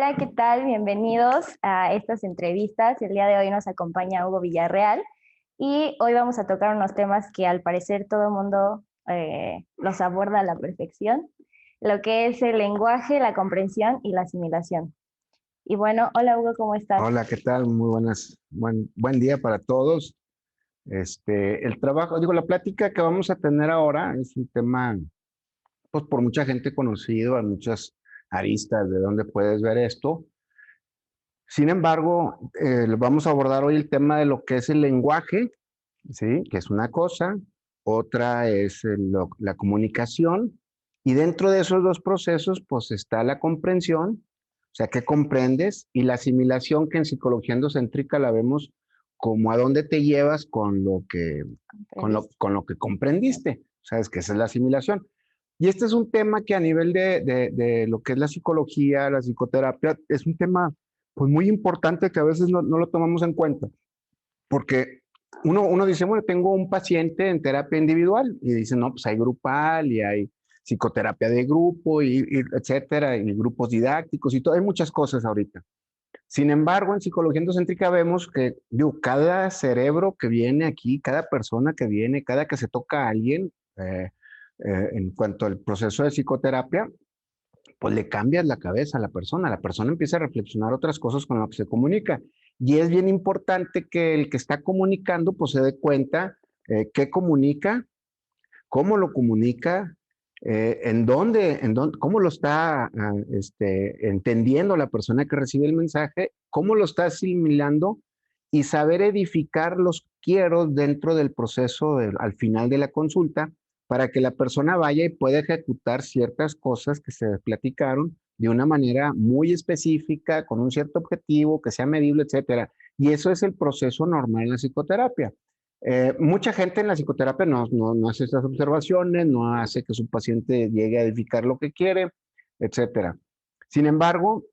Hola, ¿qué tal? Bienvenidos a estas entrevistas. El día de hoy nos acompaña Hugo Villarreal y hoy vamos a tocar unos temas que al parecer todo el mundo los aborda a la perfección, lo que es el lenguaje, la comprensión y la asimilación. Y bueno, hola Hugo, ¿cómo estás? Hola, ¿qué tal? Muy buenas, buen día para todos. El trabajo, digo, la plática que vamos a tener ahora es un tema, pues por mucha gente conocido, hay muchas aristas de dónde puedes ver esto. Sin embargo, vamos a abordar hoy el tema de lo que es el lenguaje, ¿sí? Que es una cosa, otra es la comunicación, y dentro de esos dos procesos, pues está la comprensión, o sea, qué comprendes, y la asimilación, que en psicología endocéntrica la vemos como a dónde te llevas con lo que, con lo que comprendiste, sabes que esa es la asimilación. Y este es un tema que a nivel de lo que es la psicología, la psicoterapia, es un tema pues muy importante que a veces no lo tomamos en cuenta, porque uno dice, bueno, tengo un paciente en terapia individual, y dice, no, pues hay grupal y hay psicoterapia de grupo, y etcétera, y grupos didácticos y todo, hay muchas cosas ahorita. Sin embargo, en psicología endocéntrica vemos que cada cerebro que viene aquí, cada persona que viene, cada que se toca a alguien, en cuanto al proceso de psicoterapia, pues le cambias la cabeza a la persona empieza a reflexionar otras cosas con lo que se comunica. Y es bien importante que el que está comunicando, pues se dé cuenta qué comunica, cómo lo comunica, cómo lo está entendiendo la persona que recibe el mensaje, cómo lo está asimilando y saber edificar los quieros dentro del proceso al final de la consulta para que la persona vaya y pueda ejecutar ciertas cosas que se platicaron de una manera muy específica, con un cierto objetivo, que sea medible, etcétera. Y eso es el proceso normal en la psicoterapia. Mucha gente en la psicoterapia no hace estas observaciones, no hace que su paciente llegue a edificar lo que quiere, etcétera. Sin embargo,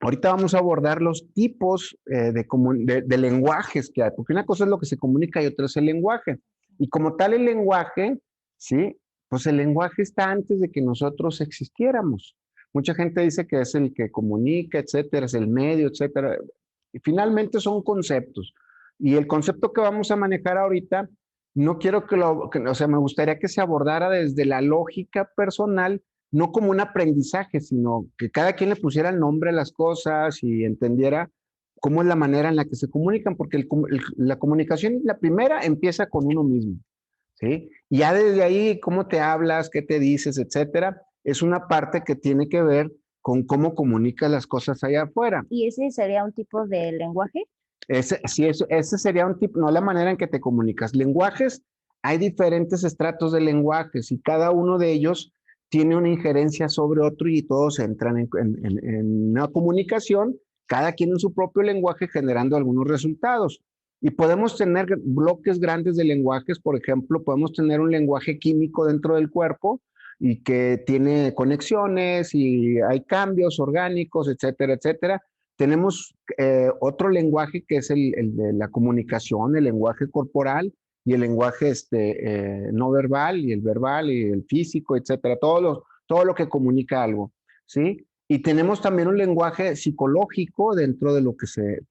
ahorita vamos a abordar los tipos de lenguajes que hay, porque una cosa es lo que se comunica y otra es el lenguaje. Y como tal el lenguaje, ¿sí? Pues el lenguaje está antes de que nosotros existiéramos. Mucha gente dice que es el que comunica, etcétera, es el medio, etcétera. Y finalmente son conceptos. Y el concepto que vamos a manejar ahorita, no quiero o sea, me gustaría que se abordara desde la lógica personal, no como un aprendizaje, sino que cada quien le pusiera el nombre a las cosas y entendiera cómo es la manera en la que se comunican, porque la comunicación, la primera, empieza con uno mismo, ¿sí? Y ya desde ahí, cómo te hablas, qué te dices, etcétera, es una parte que tiene que ver con cómo comunicas las cosas allá afuera. ¿Y ese sería un tipo de lenguaje? Ese sería un tipo, no la manera en que te comunicas. Lenguajes, hay diferentes estratos de lenguajes y cada uno de ellos tiene una injerencia sobre otro y todos entran en una comunicación, cada quien en su propio lenguaje generando algunos resultados. Y podemos tener bloques grandes de lenguajes, por ejemplo, podemos tener un lenguaje químico dentro del cuerpo y que tiene conexiones y hay cambios orgánicos, etcétera, etcétera. Tenemos otro lenguaje que es el de la comunicación, el lenguaje corporal y el lenguaje no verbal y el verbal y el físico, etcétera, todo lo que comunica algo, ¿sí? Y tenemos también un lenguaje psicológico dentro de lo que se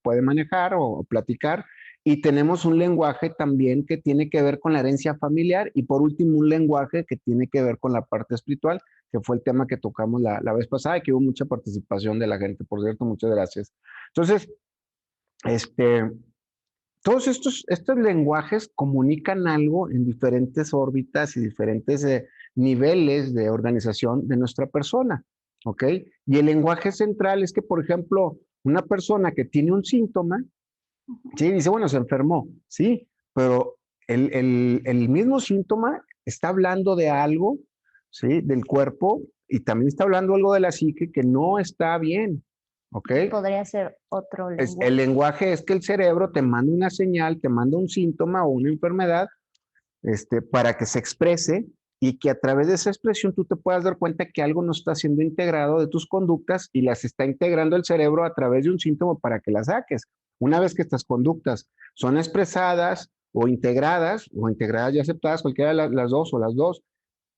puede manejar o platicar. Y tenemos un lenguaje también que tiene que ver con la herencia familiar y por último un lenguaje que tiene que ver con la parte espiritual, que fue el tema que tocamos la vez pasada y que hubo mucha participación de la gente, por cierto, muchas gracias. Entonces, este, todos estos lenguajes comunican algo en diferentes órbitas y diferentes niveles de organización de nuestra persona, ¿ok? Y el lenguaje central es que, por ejemplo, una persona que tiene un síntoma, sí, dice, bueno, se enfermó, sí, pero el mismo síntoma está hablando de algo, sí, del cuerpo y también está hablando algo de la psique que no está bien, ¿ok? Podría ser otro El lenguaje. lenguaje es que el cerebro te manda una señal, te manda un síntoma o una enfermedad, para que se exprese y que a través de esa expresión tú te puedas dar cuenta que algo no está siendo integrado de tus conductas y las está integrando el cerebro a través de un síntoma para que las saques. Una vez que estas conductas son expresadas o integradas y aceptadas, cualquiera de las dos o las dos,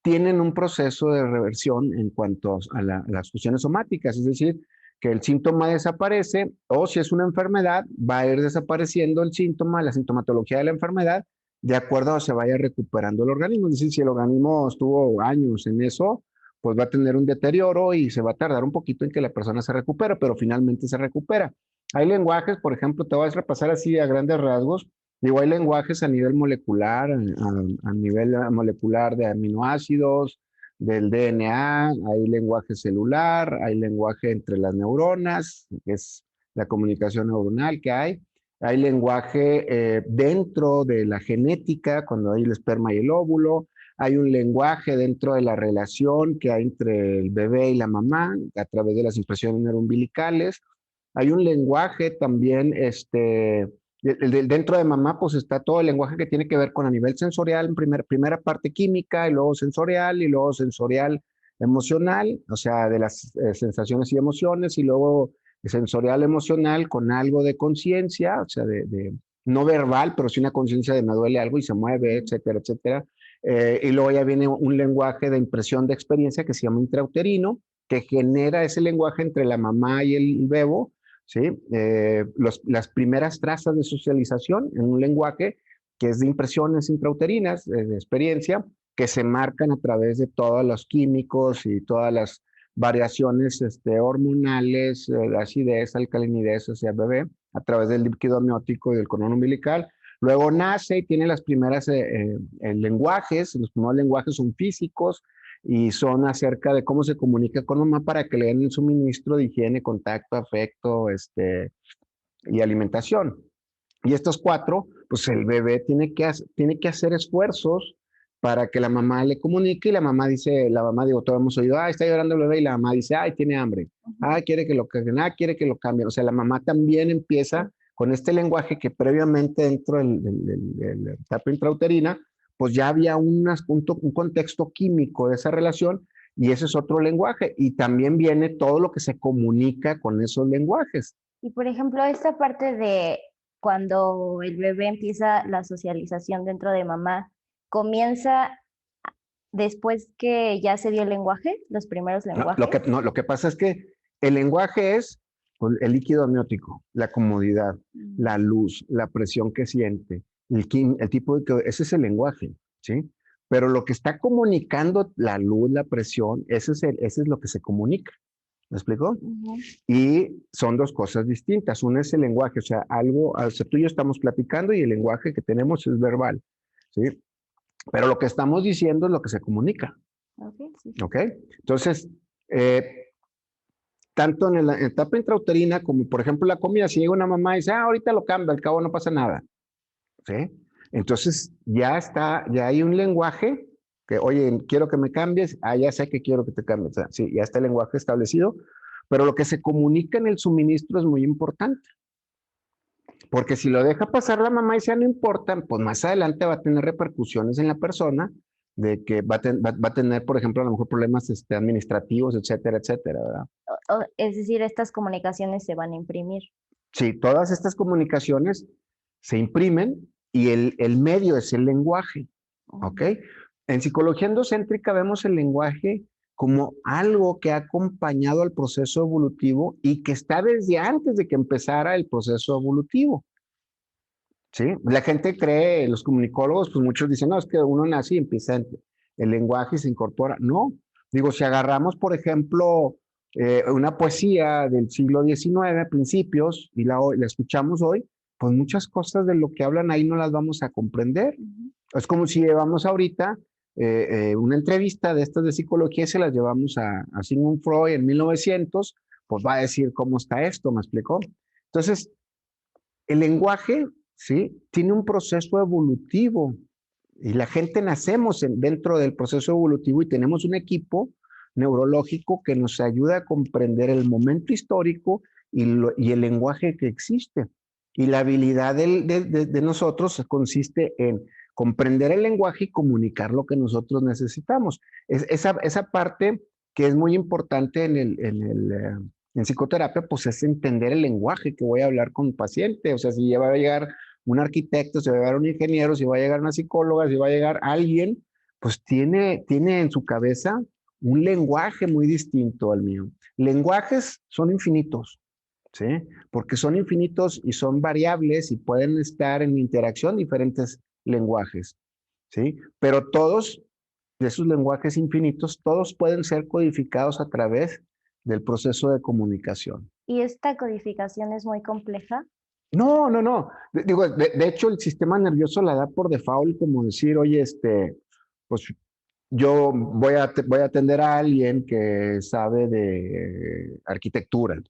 tienen un proceso de reversión en cuanto a las cuestiones somáticas, es decir, que el síntoma desaparece, o si es una enfermedad, va a ir desapareciendo el síntoma, la sintomatología de la enfermedad, de acuerdo a que se vaya recuperando el organismo. Es decir, si el organismo estuvo años en eso, pues va a tener un deterioro y se va a tardar un poquito en que la persona se recupere, pero finalmente se recupera. Hay lenguajes, por ejemplo, te voy a repasar así a grandes rasgos. Digo, hay lenguajes a nivel molecular, a nivel molecular de aminoácidos, del DNA, hay lenguaje celular, hay lenguaje entre las neuronas, que es la comunicación neuronal que hay lenguaje dentro de la genética, cuando hay el esperma y el óvulo, hay un lenguaje dentro de la relación que hay entre el bebé y la mamá a través de las impresiones neuroumbilicales, hay un lenguaje también, dentro de mamá, pues está todo el lenguaje que tiene que ver con a nivel sensorial, en primera parte química, y luego sensorial emocional, o sea, de las sensaciones y emociones, y luego sensorial emocional con algo de conciencia, o sea, no verbal, pero sí una conciencia de me duele algo y se mueve, etcétera, etcétera. Y luego ya viene un lenguaje de impresión de experiencia que se llama intrauterino, que genera ese lenguaje entre la mamá y el bebo, ¿sí? Las primeras trazas de socialización en un lenguaje que es de impresiones intrauterinas, de experiencia, que se marcan a través de todos los químicos y todas las variaciones hormonales, de acidez, alcalinidez hacia el bebé, a través del líquido amniótico y del cordón umbilical. Luego nace y tiene las primeras lenguajes, los primeros lenguajes son físicos, y son acerca de cómo se comunica con mamá para que le den el suministro de higiene, contacto, afecto, y alimentación. Y estos cuatro, pues el bebé tiene que hacer esfuerzos para que la mamá le comunique y la mamá digo, todos hemos oído, está llorando el bebé y la mamá dice, tiene hambre, quiere que lo cambien, quiere que lo cambien. O sea, la mamá también empieza con este lenguaje que previamente dentro del etapa intrauterina, pues ya había un contexto químico de esa relación y ese es otro lenguaje. Y también viene todo lo que se comunica con esos lenguajes. Y por ejemplo, esta parte de cuando el bebé empieza la socialización dentro de mamá, ¿comienza después que ya se dio el lenguaje, los primeros lenguajes? Lo que pasa es que el lenguaje es el líquido amniótico, la comodidad, la luz, la presión que siente, el tipo de... Ese es el lenguaje, ¿sí? Pero lo que está comunicando la luz, la presión, ese es lo que se comunica. ¿Me explico? Y son dos cosas distintas. Una es el lenguaje, o sea, tú y yo estamos platicando y el lenguaje que tenemos es verbal, ¿sí? Pero lo que estamos diciendo es lo que se comunica. Sí. ¿Ok? Entonces, tanto en la etapa intrauterina como, por ejemplo, la comida, si llega una mamá y dice, ahorita lo cambio, al cabo no pasa nada. ¿Sí? Entonces, ya hay un lenguaje que, oye, quiero que me cambies, ya sé que quiero que te cambies. O sea, sí, ya está el lenguaje establecido, pero lo que se comunica en el suministro es muy importante. Porque si lo deja pasar la mamá y ya no importa, pues más adelante va a tener repercusiones en la persona de que va a tener, por ejemplo, a lo mejor problemas administrativos, etcétera, etcétera, ¿verdad? Es decir, estas comunicaciones se van a imprimir. Sí, todas estas comunicaciones se imprimen y el medio es el lenguaje, ¿ok? En psicología endocéntrica vemos el lenguaje como algo que ha acompañado al proceso evolutivo y que está desde antes de que empezara el proceso evolutivo. ¿Sí? La gente cree, los comunicólogos, pues muchos dicen, no, es que uno nace y empieza el lenguaje y se incorpora. No, digo, si agarramos, por ejemplo, una poesía del siglo XIX, principios, y la escuchamos hoy, pues muchas cosas de lo que hablan ahí no las vamos a comprender. Es como si llevamos ahorita una entrevista de estas de psicología y se las llevamos a Sigmund Freud en 1900, pues va a decir cómo está esto, ¿me explicó? Entonces, el lenguaje, ¿sí? Tiene un proceso evolutivo y la gente nacemos dentro del proceso evolutivo y tenemos un equipo neurológico que nos ayuda a comprender el momento histórico y el lenguaje que existe. Y la habilidad de nosotros consiste en comprender el lenguaje y comunicar lo que nosotros necesitamos. Esa parte que es muy importante en psicoterapia, pues es entender el lenguaje que voy a hablar con el paciente. O sea, si ya va a llegar un arquitecto, si va a llegar un ingeniero, si va a llegar una psicóloga, si va a llegar alguien, pues tiene en su cabeza un lenguaje muy distinto al mío. Lenguajes son infinitos, ¿sí? Porque son infinitos y son variables y pueden estar en interacción diferentes lenguajes, ¿sí? Pero todos de esos lenguajes infinitos, todos pueden ser codificados a través del proceso de comunicación. ¿Y esta codificación es muy compleja? No, no, no. Digo, de hecho, el sistema nervioso la da por default como decir, oye, pues yo voy a atender a alguien que sabe de arquitectura,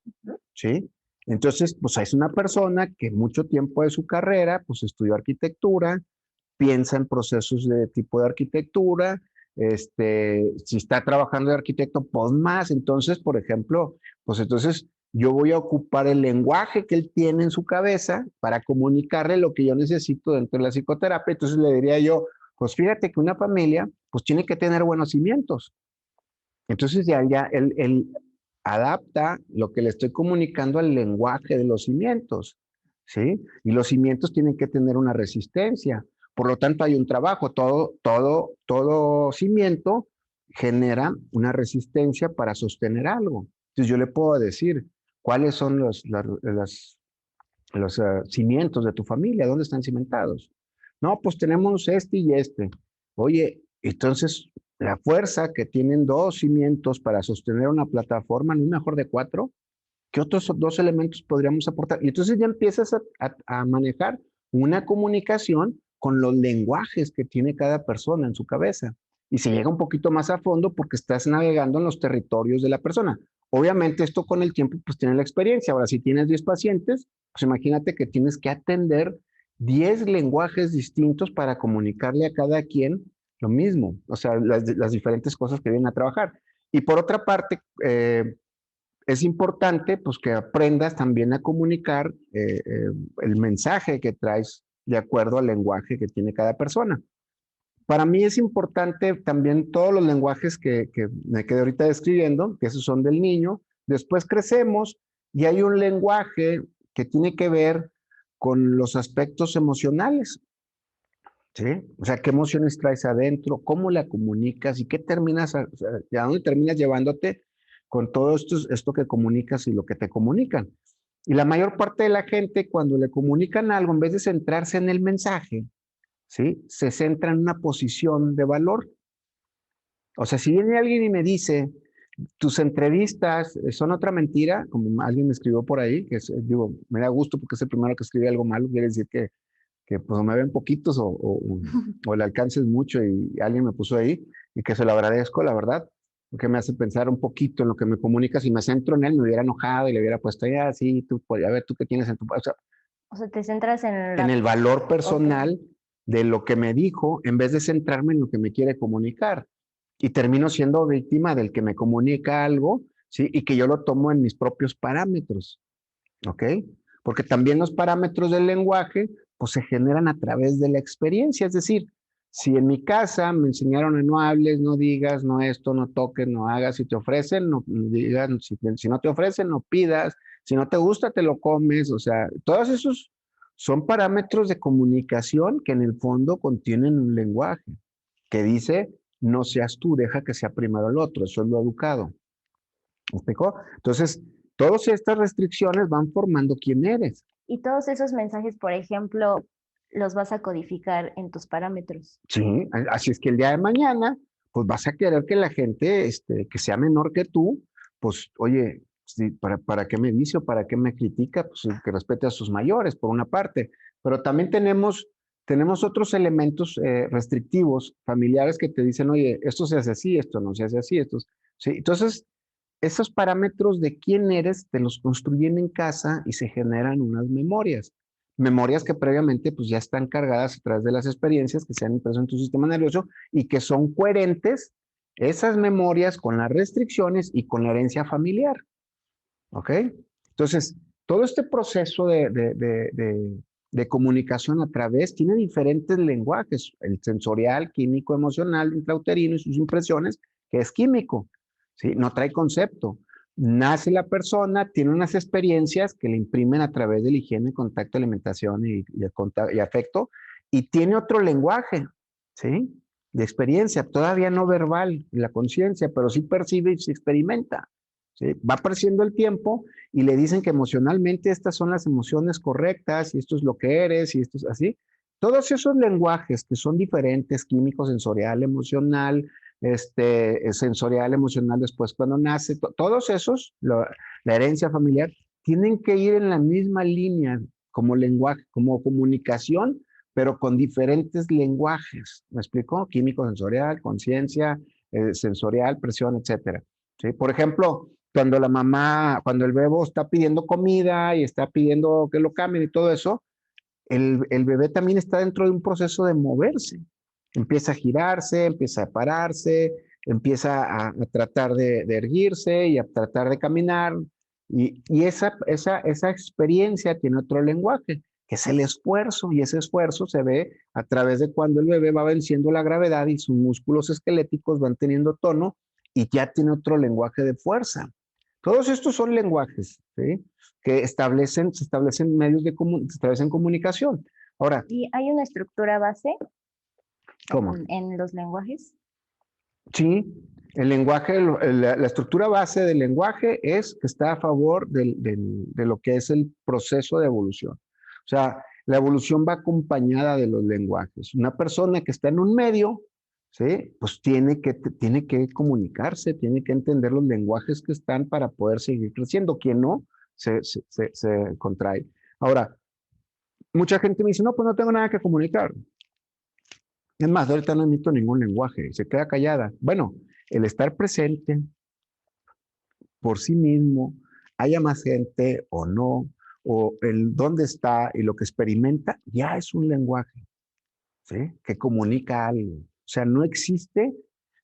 ¿sí? Entonces, pues es una persona que mucho tiempo de su carrera, pues estudió arquitectura, piensa en procesos de tipo de arquitectura, si está trabajando de arquitecto, pues más. Entonces, por ejemplo, pues entonces yo voy a ocupar el lenguaje que él tiene en su cabeza para comunicarle lo que yo necesito dentro de la psicoterapia. Entonces le diría yo, pues fíjate que una familia, pues tiene que tener buenos cimientos. Entonces ya él adapta lo que le estoy comunicando al lenguaje de los cimientos, ¿sí? Y los cimientos tienen que tener una resistencia. Por lo tanto, hay un trabajo. Todo cimiento genera una resistencia para sostener algo. Entonces yo le puedo decir cuáles son los cimientos de tu familia, dónde están cimentados. No, pues tenemos este y este. Oye, entonces la fuerza que tienen dos cimientos para sostener una plataforma, no es mejor de cuatro. ¿Qué otros dos elementos podríamos aportar? Y entonces ya empiezas a manejar una comunicación con los lenguajes que tiene cada persona en su cabeza. Y se llega un poquito más a fondo porque estás navegando en los territorios de la persona. Obviamente esto con el tiempo pues tiene la experiencia. Ahora, si tienes 10 pacientes, pues imagínate que tienes que atender 10 lenguajes distintos para comunicarle a cada quien lo mismo. O sea, las diferentes cosas que vienen a trabajar. Y por otra parte, es importante pues que aprendas también a comunicar el mensaje que traes de acuerdo al lenguaje que tiene cada persona. Para mí es importante también todos los lenguajes que me quedé ahorita describiendo, que esos son del niño. Después crecemos y hay un lenguaje que tiene que ver con los aspectos emocionales, ¿sí? O sea, qué emociones traes adentro, cómo la comunicas y qué terminas, o sea, a dónde terminas llevándote con todo esto que comunicas y lo que te comunican. Y la mayor parte de la gente, cuando le comunican algo, en vez de centrarse en el mensaje, ¿sí? Se centra en una posición de valor. O sea, si viene alguien y me dice, tus entrevistas son otra mentira, como alguien me escribió por ahí, que digo, me da gusto porque es el primero que escribe algo malo, quiere decir que pues me ven poquitos o el alcance es mucho y alguien me puso ahí y que se lo agradezco, la verdad, porque me hace pensar un poquito en lo que me comunica. Si me centro en él, me hubiera enojado y le hubiera puesto, ya, sí, tú, pues, a ver, tú qué tienes en tu... O sea, O sea, te centras en en el valor Ok. personal de lo que me dijo en vez de centrarme en lo que me quiere comunicar. Y termino siendo víctima del que me comunica algo, ¿sí? Y que yo lo tomo en mis propios parámetros, ¿ok? Porque también los parámetros del lenguaje, pues se generan a través de la experiencia. Es decir, si en mi casa me enseñaron a no hables, no digas, no esto, no toques, no hagas, si te ofrecen, no digas, si no te ofrecen, no pidas, si no te gusta, te lo comes. O sea, todos esos son parámetros de comunicación que en el fondo contienen un lenguaje que dice, no seas tú, deja que sea primero el otro. Eso es lo educado. ¿Me explicó? Entonces, todas estas restricciones van formando quién eres. Y todos esos mensajes, por ejemplo, los vas a codificar en tus parámetros. Sí, así es que el día de mañana, pues vas a querer que la gente que sea menor que tú, pues, oye, sí, ¿para qué me dice o para qué me critica? Pues que respete a sus mayores, por una parte. Pero también tenemos otros elementos restrictivos, familiares, que te dicen, oye, esto se hace así, esto no se hace así, sí. Entonces, esos parámetros de quién eres te los construyen en casa y se generan unas memorias. Memorias que previamente pues ya están cargadas a través de las experiencias que se han impreso en tu sistema nervioso y que son coherentes esas memorias con las restricciones y con la herencia familiar. ¿Ok? Entonces, todo este proceso de comunicación a través tiene diferentes lenguajes, el sensorial, químico, emocional, intrauterino y sus impresiones, que es químico, ¿sí? No trae concepto. Nace la persona, tiene unas experiencias que le imprimen a través de la higiene, contacto, alimentación y afecto, y tiene otro lenguaje, ¿sí? de experiencia, todavía no verbal, la conciencia, pero sí percibe y se experimenta. ¿Sí? Va apareciendo el tiempo y le dicen que emocionalmente estas son las emociones correctas y esto es lo que eres y esto es así. Todos esos lenguajes que son diferentes, químico, sensorial, emocional, sensorial, emocional después cuando nace, todos esos, la herencia familiar, tienen que ir en la misma línea como lenguaje, como comunicación, pero con diferentes lenguajes. ¿Me explico? Químico, sensorial, conciencia, sensorial, presión, etcétera. ¿Sí? Por ejemplo, cuando la mamá, cuando el bebé está pidiendo comida y está pidiendo que lo cambien y todo eso, el bebé también está dentro de un proceso de moverse. Empieza a girarse, empieza a pararse, empieza a tratar de erguirse y a tratar de caminar. Y esa experiencia tiene otro lenguaje, que es el esfuerzo. Y ese esfuerzo se ve a través de cuando el bebé va venciendo la gravedad y sus músculos esqueléticos van teniendo tono y ya tiene otro lenguaje de fuerza. Todos estos son lenguajes, ¿sí? Que se establecen medios se establecen comunicación. Ahora, ¿Y hay una estructura base ¿cómo? en los lenguajes? Sí, el lenguaje, la estructura base del lenguaje es que está a favor de lo que es el proceso de evolución. O sea, la evolución va acompañada de los lenguajes. Una persona que está en un medio, ¿sí? Pues tiene que comunicarse, tiene que entender los lenguajes que están para poder seguir creciendo. Quien no, se contrae. Ahora, mucha gente me dice, no, pues no tengo nada que comunicar. Es más, ahorita no emito ningún lenguaje, se queda callada. Bueno, el estar presente por sí mismo, haya más gente o no, o el dónde está y lo que experimenta, ya es un lenguaje, ¿sí? Que comunica algo. O sea, no existe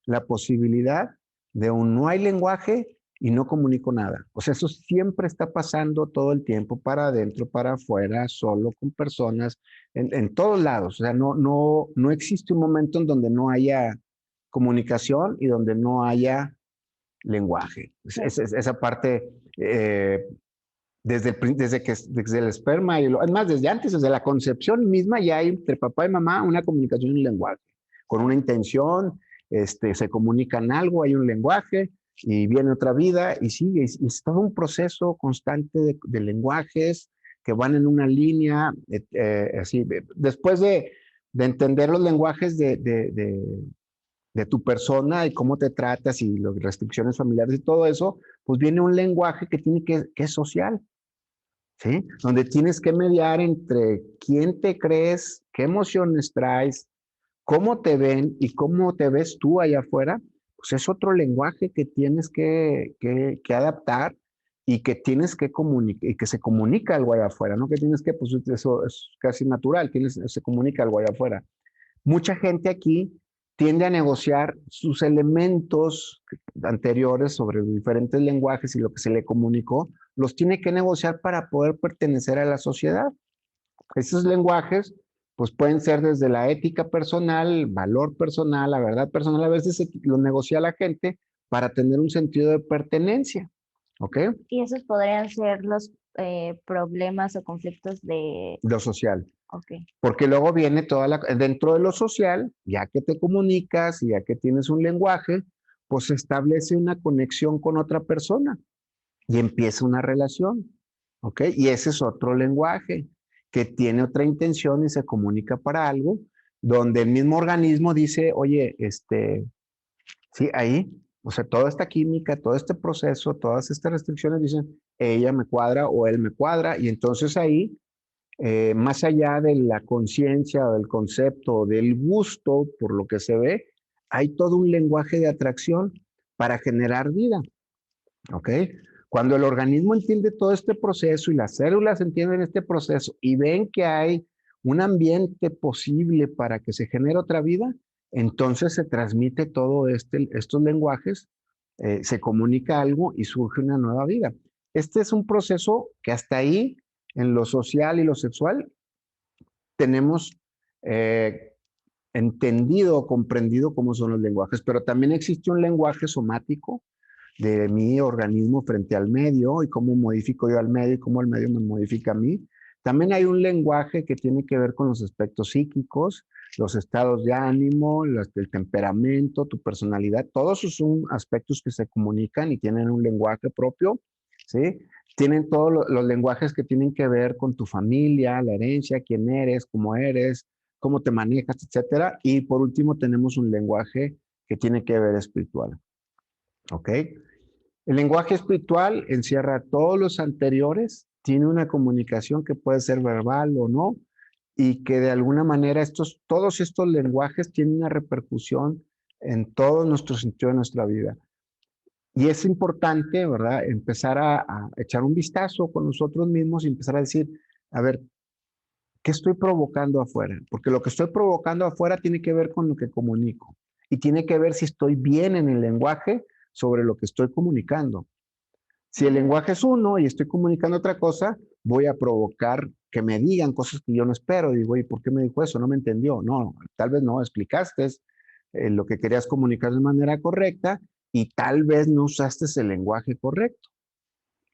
la posibilidad de un no hay lenguaje y no comunico nada. O sea, eso siempre está pasando todo el tiempo, para adentro, para afuera, solo con personas, en todos lados. O sea, no existe un momento en donde no haya comunicación y donde no haya lenguaje. Esa parte, desde el esperma, es más, desde antes, desde la concepción misma, ya hay entre papá y mamá una comunicación y un lenguaje, con una intención, se comunican algo, hay un lenguaje, y viene otra vida, y sigue, y es todo un proceso constante de lenguajes que van en una línea, así, después de entender los lenguajes de tu persona y cómo te tratas y las restricciones familiares y todo eso, pues viene un lenguaje que es social, ¿sí? Donde tienes que mediar entre quién te crees, qué emociones traes, cómo te ven y cómo te ves tú allá afuera, pues es otro lenguaje que tienes que adaptar y que tienes que comunicar, y que se comunica algo allá afuera, ¿no? Que tienes que, pues eso es casi natural, se comunica algo allá afuera. Mucha gente aquí tiende a negociar sus elementos anteriores sobre los diferentes lenguajes y lo que se le comunicó, los tiene que negociar para poder pertenecer a la sociedad. Esos lenguajes, pues pueden ser desde la ética personal, valor personal, la verdad personal, a veces lo negocia la gente para tener un sentido de pertenencia, ¿ok? Y esos podrían ser los problemas o conflictos de... Lo social. Ok. Porque luego viene dentro de lo social, ya que te comunicas y ya que tienes un lenguaje, pues se establece una conexión con otra persona y empieza una relación, ¿ok? Y ese es otro lenguaje que tiene otra intención y se comunica para algo, donde el mismo organismo dice, oye, sí, ahí, o sea, toda esta química, todo este proceso, todas estas restricciones dicen, ella me cuadra o él me cuadra, y entonces ahí más allá de la conciencia o del concepto o del gusto por lo que se ve, hay todo un lenguaje de atracción para generar vida, ¿ok? Cuando el organismo entiende todo este proceso y las células entienden este proceso y ven que hay un ambiente posible para que se genere otra vida, entonces se transmite todo estos lenguajes, se comunica algo y surge una nueva vida. Este es un proceso que hasta ahí, en lo social y lo sexual, tenemos entendido o comprendido cómo son los lenguajes, pero también existe un lenguaje somático de mi organismo frente al medio y cómo modifico yo al medio y cómo el medio me modifica a mí. También hay un lenguaje que tiene que ver con los aspectos psíquicos, los estados de ánimo, el temperamento, tu personalidad. Todos esos son aspectos que se comunican y tienen un lenguaje propio, ¿sí? Tienen todos los lenguajes que tienen que ver con tu familia, la herencia, quién eres, cómo te manejas, etcétera. Y por último tenemos un lenguaje que tiene que ver espiritual, ¿ok? El lenguaje espiritual encierra todos los anteriores, tiene una comunicación que puede ser verbal o no, y que de alguna manera todos estos lenguajes tienen una repercusión en todo nuestro sentido de nuestra vida. Y es importante, ¿verdad?, empezar a echar un vistazo con nosotros mismos y empezar a decir, a ver, ¿qué estoy provocando afuera? Porque lo que estoy provocando afuera tiene que ver con lo que comunico y tiene que ver si estoy bien en el lenguaje sobre lo que estoy comunicando. Si el lenguaje es uno y estoy comunicando otra cosa, voy a provocar que me digan cosas que yo no espero. Digo, ¿y por qué me dijo eso? No me entendió. No, tal vez no explicaste lo que querías comunicar de manera correcta y tal vez no usaste el lenguaje correcto.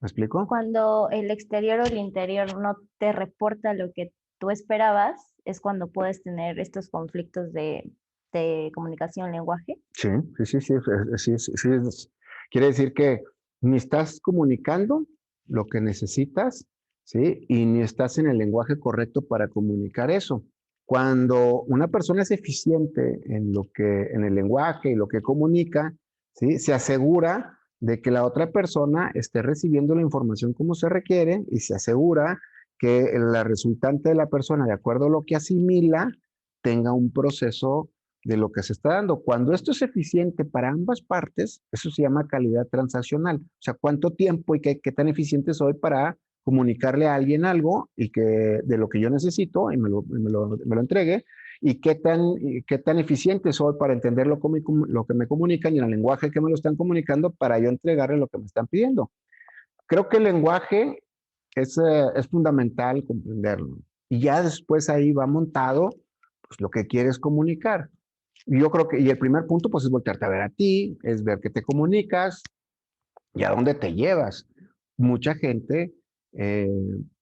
¿Me explico? Cuando el exterior o el interior no te reporta lo que tú esperabas, es cuando puedes tener estos conflictos de comunicación, lenguaje. Sí, sí, sí, sí, quiere decir que ni estás comunicando lo que necesitas, ¿sí? Y ni estás en el lenguaje correcto para comunicar eso. Cuando una persona es eficiente en el lenguaje y lo que comunica, ¿sí? Se asegura de que la otra persona esté recibiendo la información como se requiere y se asegura que la resultante de la persona, de acuerdo a lo que asimila, tenga un proceso de lo que se está dando. Cuando esto es eficiente para ambas partes, eso se llama calidad transaccional. O sea, cuánto tiempo y qué tan eficiente soy para comunicarle a alguien algo y que de lo que yo necesito y me lo entregue, y qué tan eficiente soy para entender lo que me comunican y en el lenguaje que me lo están comunicando para yo entregarle lo que me están pidiendo. Creo que el lenguaje es fundamental comprenderlo. Y ya después ahí va montado pues, lo que quieres comunicar. Y yo creo que, y el primer punto, pues es voltearte a ver a ti, es ver qué te comunicas y a dónde te llevas. Mucha gente, eh,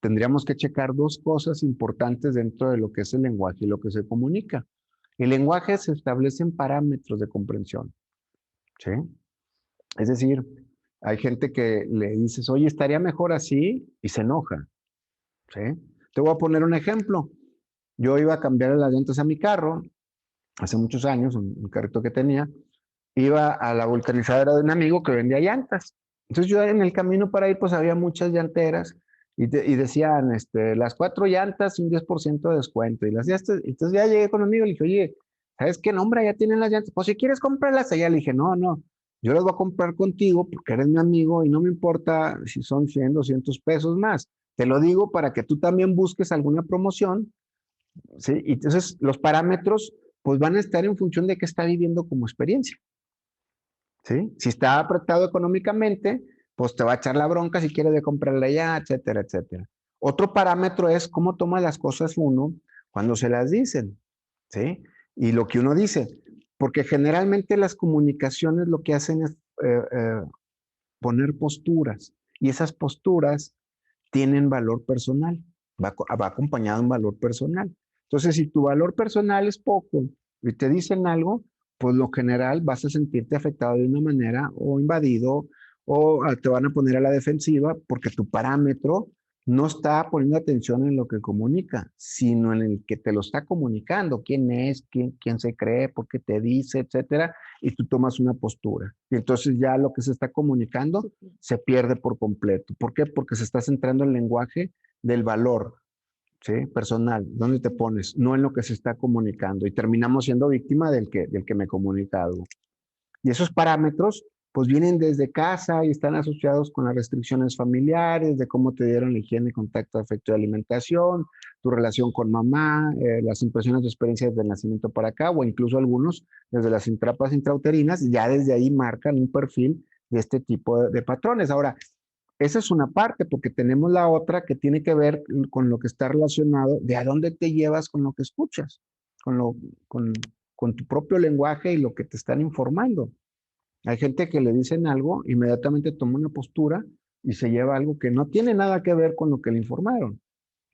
tendríamos que checar dos cosas importantes dentro de lo que es el lenguaje y lo que se comunica. El lenguaje se establecen parámetros de comprensión, ¿sí? Es decir, hay gente que le dices, oye, estaría mejor así, y se enoja, ¿sí? Te voy a poner un ejemplo. Yo iba a cambiar las llantas a mi carro hace muchos años, un carrito que tenía, iba a la vulcanizadora de un amigo que vendía llantas. Entonces yo en el camino para ir, pues había muchas llanteras y decían, las 4 llantas, un 10% de descuento. Y las llantas, entonces ya llegué con un amigo y le dije, oye, ¿sabes qué nombre? Ya tienen las llantas. Pues si quieres comprarlas allá, le dije, no, no, yo las voy a comprar contigo porque eres mi amigo y no me importa si son 100, 200 pesos más. Te lo digo para que tú también busques alguna promoción, ¿sí? Y entonces los parámetros pues van a estar en función de qué está viviendo como experiencia, ¿sí? Si está apretado económicamente, pues te va a echar la bronca si quiere de comprarla ya, etcétera, etcétera. Otro parámetro es cómo toma las cosas uno cuando se las dicen, ¿sí? Y lo que uno dice, porque generalmente las comunicaciones lo que hacen es poner posturas y esas posturas tienen valor personal, va acompañado de un valor personal. Entonces, si tu valor personal es poco y te dicen algo, pues lo general vas a sentirte afectado de una manera o invadido o te van a poner a la defensiva porque tu parámetro no está poniendo atención en lo que comunica, sino en el que te lo está comunicando, quién es, quién se cree, por qué te dice, etcétera, y tú tomas una postura. Y entonces ya lo que se está comunicando se pierde por completo. ¿Por qué? Porque se está centrando en el lenguaje del valor, ¿sí? Personal, ¿dónde te pones? No en lo que se está comunicando. Y terminamos siendo víctima del que me comunica algo. Y esos parámetros, pues vienen desde casa y están asociados con las restricciones familiares, de cómo te dieron la higiene, contacto, afecto y alimentación, tu relación con mamá, las impresiones de experiencias del nacimiento para acá, o incluso algunos desde las intrapas intrauterinas, ya desde ahí marcan un perfil de este tipo de patrones. Ahora, esa es una parte, porque tenemos la otra que tiene que ver con lo que está relacionado de a dónde te llevas con lo que escuchas, con, lo, con, con tu propio lenguaje y lo que te están informando. Hay gente que le dicen algo, inmediatamente toma una postura y se lleva algo que no tiene nada que ver con lo que le informaron.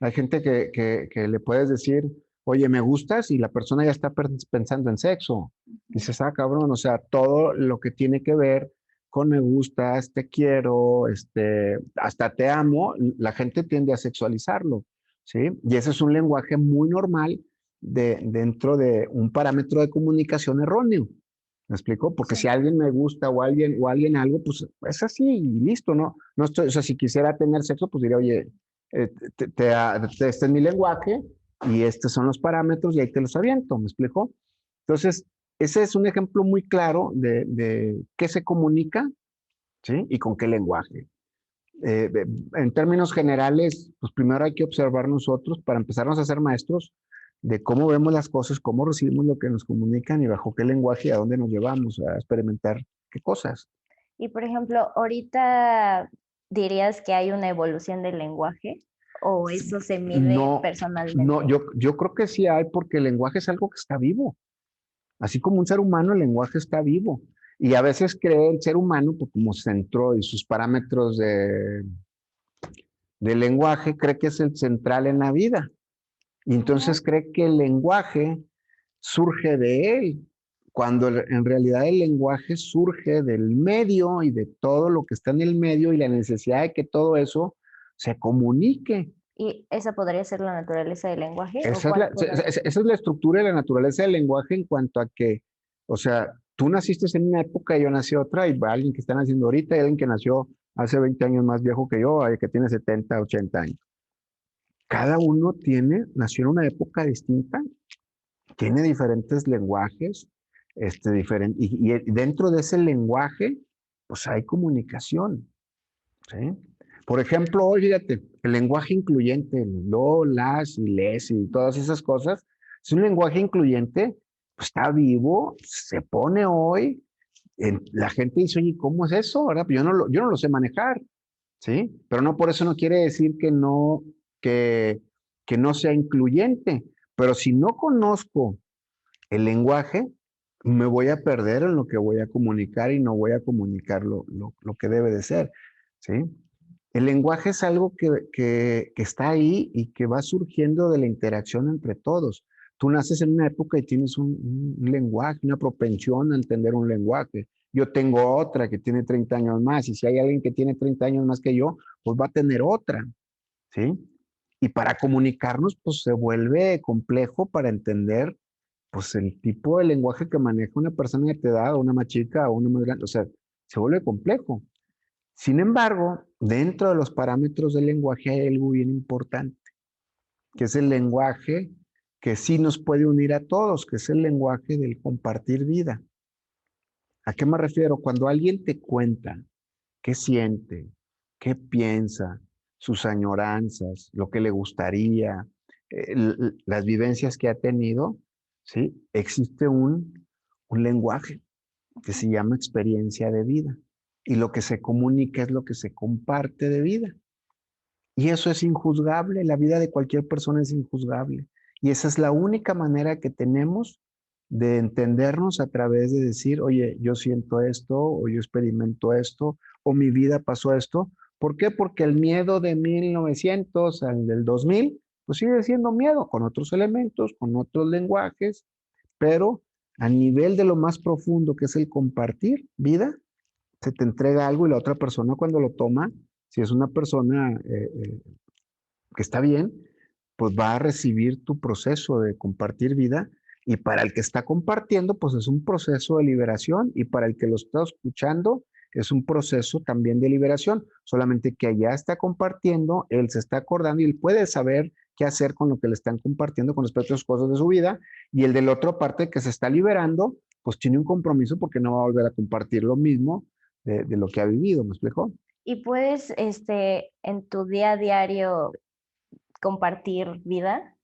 Hay gente que le puedes decir, oye, me gustas, y la persona ya está pensando en sexo. Dices, ah, cabrón, o sea, todo lo que tiene que ver con me gustas, te quiero, hasta te amo, la gente tiende a sexualizarlo, ¿sí? Y ese es un lenguaje muy normal dentro de un parámetro de comunicación erróneo. ¿Me explico? Porque si Sí. alguien me gusta o alguien algo, pues es así y listo, ¿no? No estoy, o sea, si quisiera tener sexo, pues diría, oye, este es mi lenguaje y estos son los parámetros y ahí te los aviento, ¿me explico? Entonces, ese es un ejemplo muy claro de qué se comunica, ¿sí? Y con qué lenguaje. En términos generales, pues primero hay que observar nosotros para empezarnos a ser maestros de cómo vemos las cosas, cómo recibimos lo que nos comunican y bajo qué lenguaje y a dónde nos llevamos a experimentar qué cosas. Y por ejemplo, ahorita dirías que hay una evolución del lenguaje o eso se mide No, no, personalmente. yo creo que sí hay porque el lenguaje es algo que está vivo. Así como un ser humano, el lenguaje está vivo. Y a veces cree el ser humano, pues como centro y sus parámetros de lenguaje, cree que es el central en la vida. Y entonces Ujú. cree que el lenguaje surge de él, cuando en realidad el lenguaje surge del medio y de todo lo que está en el medio y la necesidad de que todo eso se comunique. ¿Y esa podría ser la naturaleza del lenguaje o Esa es cuál la, podría ser? esa es la estructura y la naturaleza del lenguaje en cuanto a que, o sea, tú naciste en una época y yo nací otra, y va alguien que está naciendo ahorita y alguien que nació hace 20 años más viejo que yo, que tiene 70, 80 años. Cada uno nació en una época distinta, tiene diferentes lenguajes, y dentro de ese lenguaje, pues hay comunicación, ¿sí? Por ejemplo, hoy, fíjate, el lenguaje incluyente, lo, las y les y todas esas cosas, es un lenguaje incluyente, pues está vivo, se pone hoy, la gente dice, oye, ¿cómo es eso? ¿Verdad? Pues yo no lo sé manejar, ¿sí? Pero no por eso no quiere decir que, que no sea incluyente, pero si no conozco el lenguaje, me voy a perder en lo que voy a comunicar y no voy a comunicar lo que debe de ser, ¿sí? El lenguaje es algo que está ahí y que va surgiendo de la interacción entre todos. Tú naces en una época y tienes un lenguaje, una propensión a entender un lenguaje. Yo tengo otra que tiene 30 años más, y si hay alguien que tiene 30 años más que yo, pues va a tener otra, ¿sí? Y para comunicarnos, pues se vuelve complejo para entender, pues el tipo de lenguaje que maneja una persona de tu edad, o una más chica, o una más grande, o sea, se vuelve complejo. Sin embargo, dentro de los parámetros del lenguaje hay algo bien importante, que es el lenguaje que sí nos puede unir a todos, que es el lenguaje del compartir vida. ¿A qué me refiero? Cuando alguien te cuenta qué siente, qué piensa, sus añoranzas, lo que le gustaría, las vivencias que ha tenido, ¿sí? Existe un lenguaje que se llama experiencia de vida. Y lo que se comunica es lo que se comparte de vida. Y eso es injuzgable, la vida de cualquier persona es injuzgable. Y esa es la única manera que tenemos de entendernos a través de decir, oye, yo siento esto, o yo experimento esto, o mi vida pasó esto. ¿Por qué? Porque el miedo de 1900 al del 2000, pues sigue siendo miedo, con otros elementos, con otros lenguajes, pero a nivel de lo más profundo que es el compartir vida, se te entrega algo y la otra persona cuando lo toma, si es una persona que está bien, pues va a recibir tu proceso de compartir vida, y para el que está compartiendo, pues es un proceso de liberación, y para el que lo está escuchando es un proceso también de liberación, solamente que allá está compartiendo, él se está acordando y él puede saber qué hacer con lo que le están compartiendo con respecto a las cosas de su vida, y el de la otra parte que se está liberando, pues tiene un compromiso porque no va a volver a compartir lo mismo de lo que ha vivido, ¿me explico? ¿Y puedes, en tu día a diario compartir vida?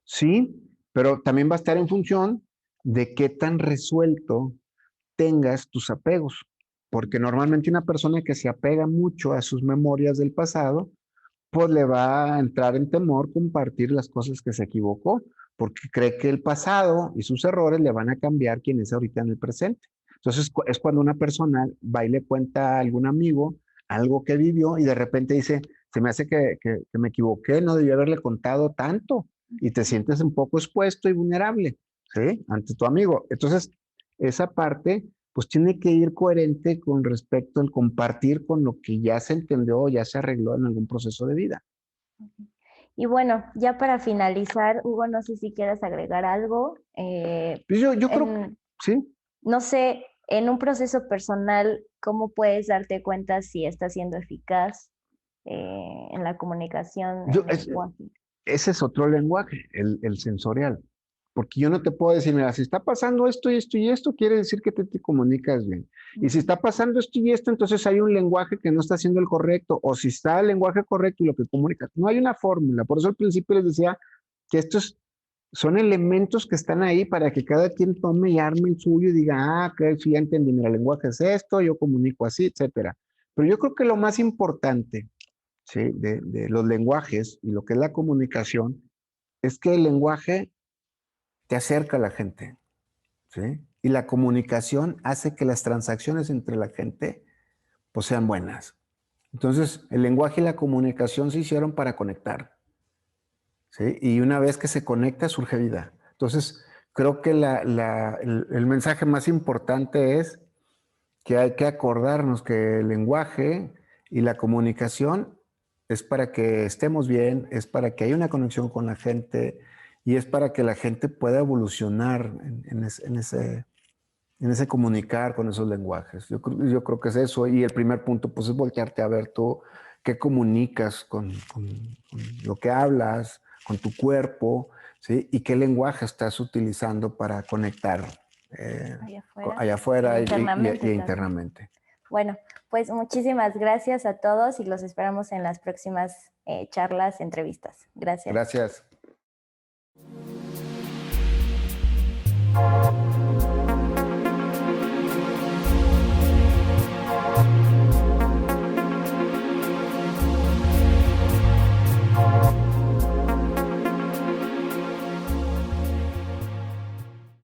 Sí, pero también va a estar en función de qué tan resuelto tengas tus apegos, porque normalmente una persona que se apega mucho a sus memorias del pasado, pues le va a entrar en temor compartir las cosas que se equivocó, porque cree que el pasado y sus errores le van a cambiar quién es ahorita en el presente. Entonces es cuando una persona va y le cuenta a algún amigo algo que vivió y de repente dice, se me hace que me equivoqué, no debí haberle contado tanto y te sientes un poco expuesto y vulnerable, ¿sí? Ante tu amigo. Entonces, esa parte, pues tiene que ir coherente con respecto al compartir con lo que ya se entendió o ya se arregló en algún proceso de vida. Y bueno, ya para finalizar, Hugo, no sé si quieras agregar algo. Pues yo creo que sí. No sé, en un proceso personal, ¿cómo puedes darte cuenta si estás siendo eficaz en la comunicación, Yo, en el lenguaje? ese es otro lenguaje, el sensorial. Porque yo no te puedo decir, mira, si está pasando esto y esto y esto, quiere decir que te comunicas bien. Y si está pasando esto y esto, entonces hay un lenguaje que no está siendo el correcto. O si está el lenguaje correcto y lo que comunicas. No hay una fórmula. Por eso al principio les decía que estos son elementos que están ahí para que cada quien tome y arme el suyo y diga, ah, que sí, ya entendí, mira, el lenguaje es esto, yo comunico así, etcétera. Pero yo creo que lo más importante, ¿sí? de los lenguajes y lo que es la comunicación es que el lenguaje te acerca a la gente, ¿sí? Y la comunicación hace que las transacciones entre la gente pues sean buenas. Entonces, el lenguaje y la comunicación se hicieron para conectar, ¿sí? Y una vez que se conecta, surge vida. Entonces, creo que el mensaje más importante es que hay que acordarnos que el lenguaje y la comunicación es para que estemos bien, es para que haya una conexión con la gente y es para que la gente pueda evolucionar en ese comunicar con esos lenguajes. Yo creo que es eso. Y el primer punto, pues, es voltearte a ver tú qué comunicas con lo que hablas, con tu cuerpo, ¿sí? Y qué lenguaje estás utilizando para conectar allá afuera Internamente y también. internamente. Bueno, pues muchísimas gracias a todos y los esperamos en las próximas charlas, entrevistas. Gracias. Gracias.